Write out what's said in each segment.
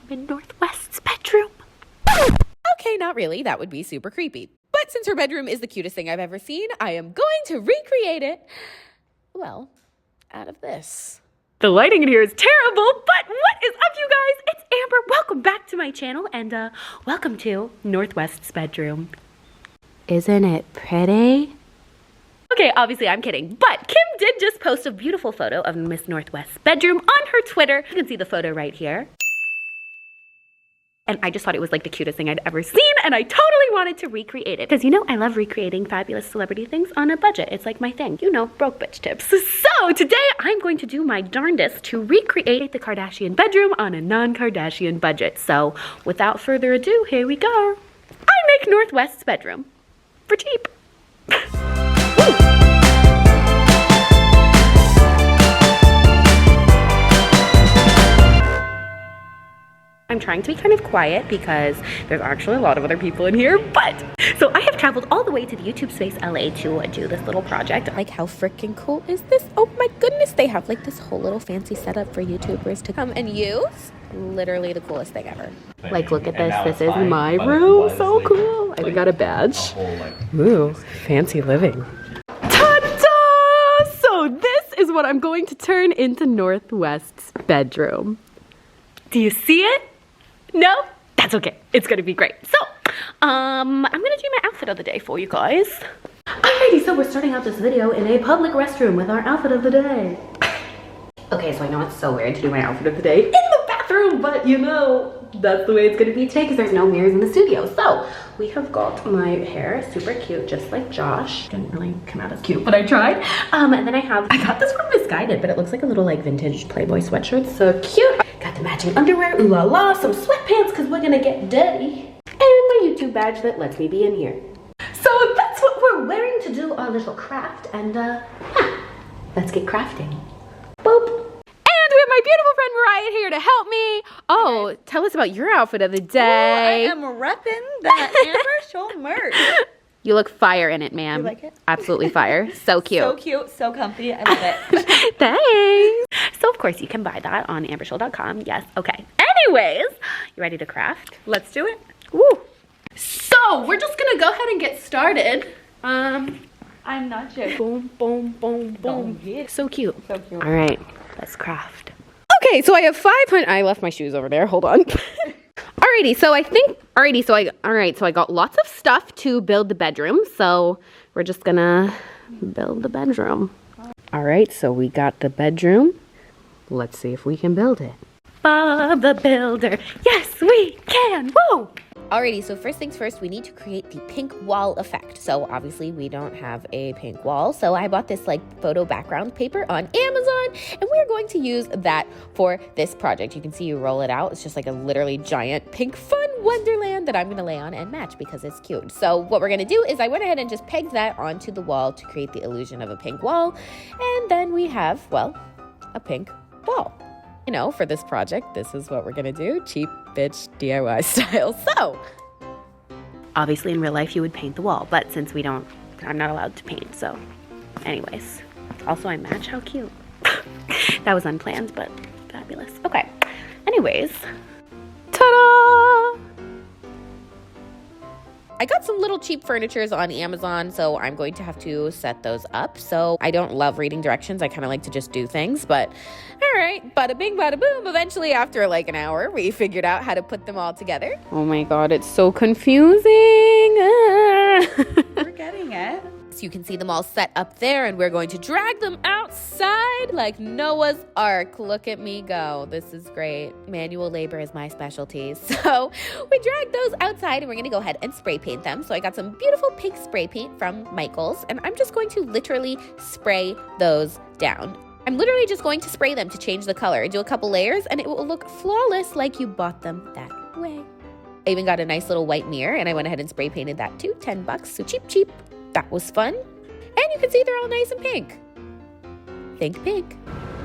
I'm in Northwest's bedroom. Okay, not really. That would be super creepy. But since her bedroom is the cutest thing I've ever seen, I am going to recreate it, well, out of this. The lighting in here is terrible, but what is up, you guys? It's Amber. Welcome back to my channel, and welcome to Northwest's bedroom. Isn't it pretty? Okay, obviously I'm kidding, but Kim did just post a beautiful photo of Miss Northwest's bedroom on her Twitter. You can see the photo right here. And I just thought it was like the cutest thing I'd ever seen, and I totally wanted to recreate it. Because you know, I love recreating fabulous celebrity things on a budget. It's like my thing, you know, broke bitch tips. So today I'm going to do my darndest to recreate the Kardashian bedroom on a non-Kardashian budget. So without further ado, here we go. I make Northwest's bedroom for cheap. I'm trying to be kind of quiet because there's actually a lot of other people in here, but so I have traveled all the way to the YouTube Space LA to do this little project. Like, how freaking cool is this? Oh my goodness, they have like this whole little fancy setup for YouTubers to come and use. Literally the coolest thing ever. Like, look at this. This is my room. So cool. I got a badge. Ooh, fancy living. Ta-da! So this is what I'm going to turn into Northwest's bedroom. Do you see it? No? That's okay. It's gonna be great. So, I'm gonna do my outfit of the day for you guys. Alrighty, so we're starting out this video in a public restroom with our outfit of the day. Okay, so I know it's so weird to do my outfit of the day in the bathroom, but you know, that's the way it's gonna be today because there's no mirrors in the studio. So, we have got my hair super cute, just like Josh. Didn't really come out as cute, but I tried. And then I got this from Misguided, but it looks like a little like vintage Playboy sweatshirt. So cute. Got the matching underwear, ooh la la, some sweatpants because we're gonna get dirty. And my YouTube badge that lets me be in here. So that's what we're wearing to do our little craft, and let's get crafting. Boop. And we have my beautiful friend Mariah here to help me. Oh, tell us about your outfit of the day. Ooh, I am repping that Amber Scholl merch. You look fire in it, ma'am. You like it? Absolutely fire. So cute. So cute, so comfy. I love it. Thanks. So, of course, you can buy that on amberscholl.com. Yes. Okay. Anyways, you ready to craft? Let's do it. Woo. So, we're just going to go ahead and get started. I'm not sure. Boom, boom, boom, boom. Yeah. So cute. So cute. All right. Let's craft. Okay, so I have 500. I left my shoes over there. Hold on. Alrighty, so I got lots of stuff to build the bedroom, so we're just gonna build the bedroom. Alright, so we got the bedroom. Let's see if we can build it. Bob the Builder, yes we can, woo! Alrighty, so first things first, we need to create the pink wall effect. So obviously we don't have a pink wall, so I bought this like photo background paper on Amazon, and we're going to use that for this project. You can see you roll it out. It's just like a literally giant pink fun wonderland that I'm gonna lay on and match because it's cute. So what we're gonna do is I went ahead and just pegged that onto the wall to create the illusion of a pink wall, and then we have, well, a pink wall. You know, for this project, this is what we're gonna do, cheap bitch DIY style. So, Obviously in real life you would paint the wall, but since I'm not allowed to paint, so anyways. Also I match, how cute. That was unplanned, but fabulous. Okay, anyways, ta-da! I got some little cheap furnitures on Amazon, so I'm going to have to set those up. So I don't love reading directions. I kind of like to just do things, but all right, bada bing, bada boom. Eventually, after like an hour, we figured out how to put them all together. Oh my god, it's so confusing. We're getting it. So you can see them all set up there, and we're going to drag them outside like Noah's Ark. Look at me go. This is great. Manual labor is my specialty. So we dragged those outside, and we're going to go ahead and spray paint them. So I got some beautiful pink spray paint from Michael's, and I'm just going to literally spray those down. I'm literally just going to spray them to change the color. Do a couple layers, and it will look flawless like you bought them that way. I even got a nice little white mirror, and I went ahead and spray painted that too. $10, so cheap. That was fun. And you can see they're all nice and pink. Think pink.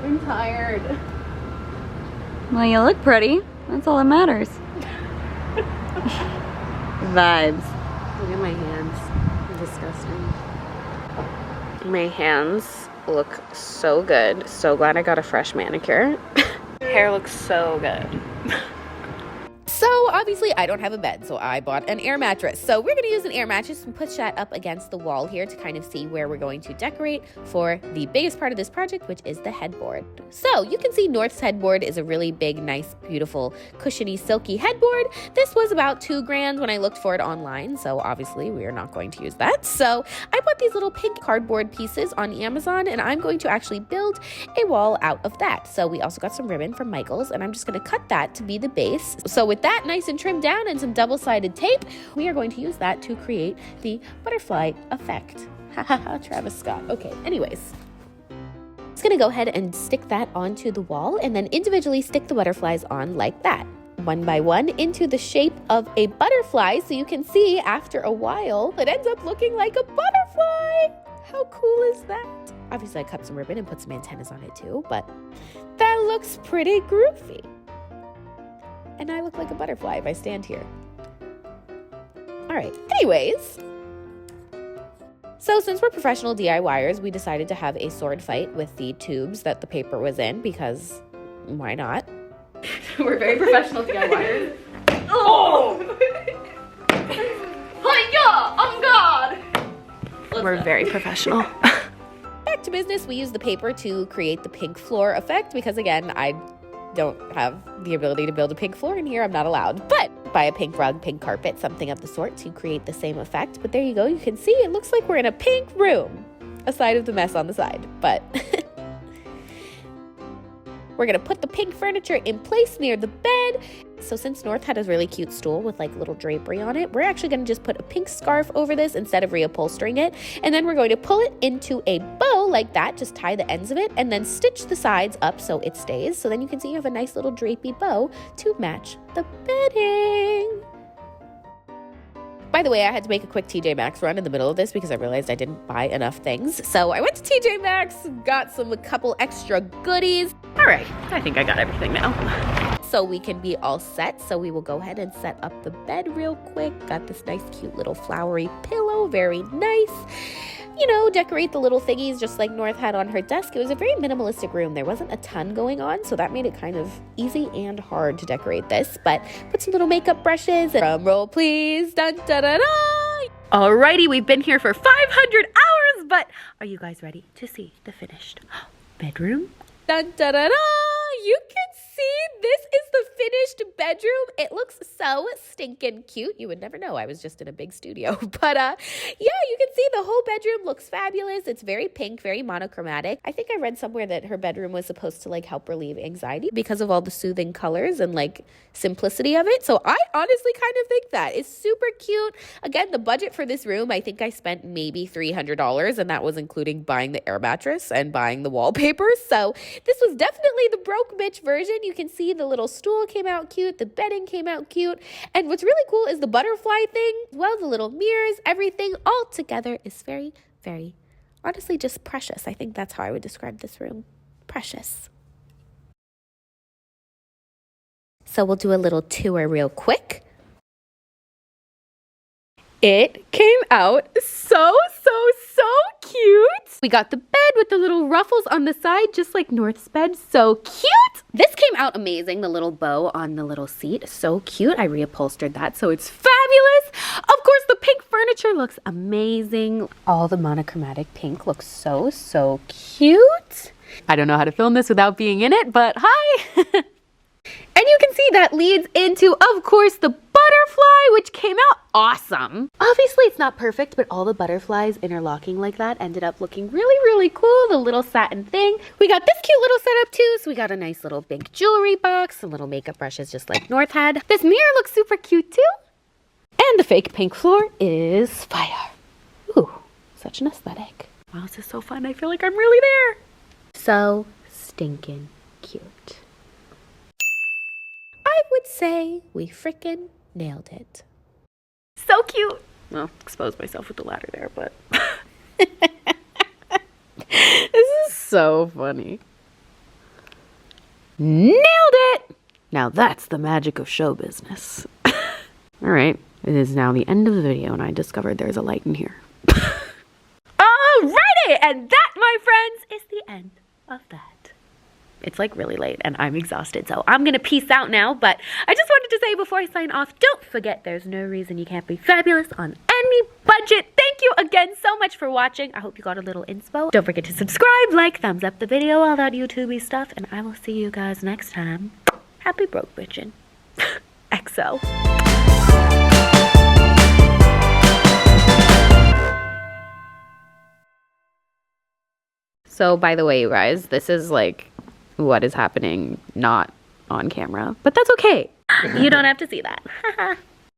I'm tired. Well, you look pretty. That's all that matters. Vibes. Look at my hands. Disgusting. My hands look so good. So glad I got a fresh manicure. Hair looks so good. obviously I don't have a bed, so I bought an air mattress. So we're gonna use an air mattress and push that up against the wall here to kind of see where we're going to decorate for the biggest part of this project, which is the headboard. So you can see North's headboard is a really big, nice, beautiful, cushiony, silky headboard. This was about $2,000 when I looked for it online, so obviously we are not going to use that. So I bought these little pink cardboard pieces on Amazon, and I'm going to actually build a wall out of that. So we also got some ribbon from Michael's, and I'm just gonna cut that to be the base. So with that nice and trimmed down and some double-sided tape, we are going to use that to create the butterfly effect. Ha ha ha, Travis Scott. Okay, anyways. Just gonna go ahead and stick that onto the wall and then individually stick the butterflies on like that, one by one, into the shape of a butterfly, so you can see after a while it ends up looking like a butterfly. How cool is that? Obviously I cut some ribbon and put some antennas on it too, but that looks pretty groovy. And I look like a butterfly if I stand here. All right, anyways. So since we're professional DIYers, we decided to have a sword fight with the tubes that the paper was in, because why not? We're very professional DIYers. Oh! Hi-ya! I'm God! We're very professional. Back to business, we use the paper to create the pink floor effect, because again, I don't have the ability to build a pink floor in here. I'm not allowed. But buy a pink rug, pink carpet, something of the sort to create the same effect. But there you go. You can see it looks like we're in a pink room, aside of the mess on the side. But we're going to put the pink furniture in place near the bed. So since North had a really cute stool with like little drapery on it, we're actually going to just put a pink scarf over this instead of reupholstering it. And then we're going to pull it into a bow like that, just tie the ends of it, and then stitch the sides up so it stays. So then you can see you have a nice little drapey bow to match the bedding. By the way, I had to make a quick TJ Maxx run in the middle of this because I realized I didn't buy enough things. So I went to TJ Maxx, got a couple extra goodies. All right, I think I got everything now. So we can be all set. So we will go ahead and set up the bed real quick. Got this nice, cute little flowery pillow, very nice. You know, decorate the little thingies just like North had on her desk. It was a very minimalistic room. There wasn't a ton going on, so that made it kind of easy and hard to decorate this. But put some little makeup brushes. Drum roll, please. Dun, da, da, da. Alrighty, we've been here for 500 hours, but are you guys ready to see the finished bedroom? Dun, da, da, da. You can see this is the finished bedroom. It looks so stinking cute. You would never know I was just in a big studio. But yeah, you can see the whole bedroom looks fabulous. It's very pink, very monochromatic. I think I read somewhere that her bedroom was supposed to like help relieve anxiety because of all the soothing colors and like simplicity of it. So I honestly kind of think that it's super cute. Again, the budget for this room, I think I spent maybe $300, and that was including buying the air mattress and buying the wallpaper. So this was definitely the broke bitch version. You can see the little stool came out cute, the bedding came out cute, and what's really cool is the butterfly thing, well, the little mirrors, everything all together is very, very, honestly, just precious. I think that's how I would describe this room. Precious. So we'll do a little tour real quick. It came out so cute. We got the bed with the little ruffles on the side, just like North's bed. So cute. This came out amazing. The little bow on the little seat, so cute. I reupholstered that, so it's fabulous. Of course, the pink furniture looks amazing. All the monochromatic pink looks so cute. I don't know how to film this without being in it, but hi. And you can see that leads into, of course, the butterfly, which came out awesome. Obviously, it's not perfect, but all the butterflies interlocking like that ended up looking really cool. The little satin thing. We got this cute little setup too. So we got a nice little pink jewelry box, some little makeup brushes just like North had. This mirror looks super cute too. And the fake pink floor is fire. Ooh, such an aesthetic. Wow, this is so fun. I feel like I'm really there. So stinking cute. I would say we frickin' nailed it. So cute. Well, exposed myself with the ladder there, but this is so funny. Nailed it! Now that's the magic of show business. All right, it is now the end of the video, and I discovered there's a light in here. Alrighty, and that, my friends, is the end of that. it's like really late and I'm exhausted. So I'm gonna peace out now. But I just wanted to say before I sign off, don't forget there's no reason you can't be fabulous on any budget. Thank you again so much for watching. I hope you got a little inspo. Don't forget to subscribe, like, thumbs up the video, all that YouTubey stuff. And I will see you guys next time. Happy broke bitchin'. XO. So, by the way, you guys, this is like what is happening not on camera, but that's okay. You don't have to see that.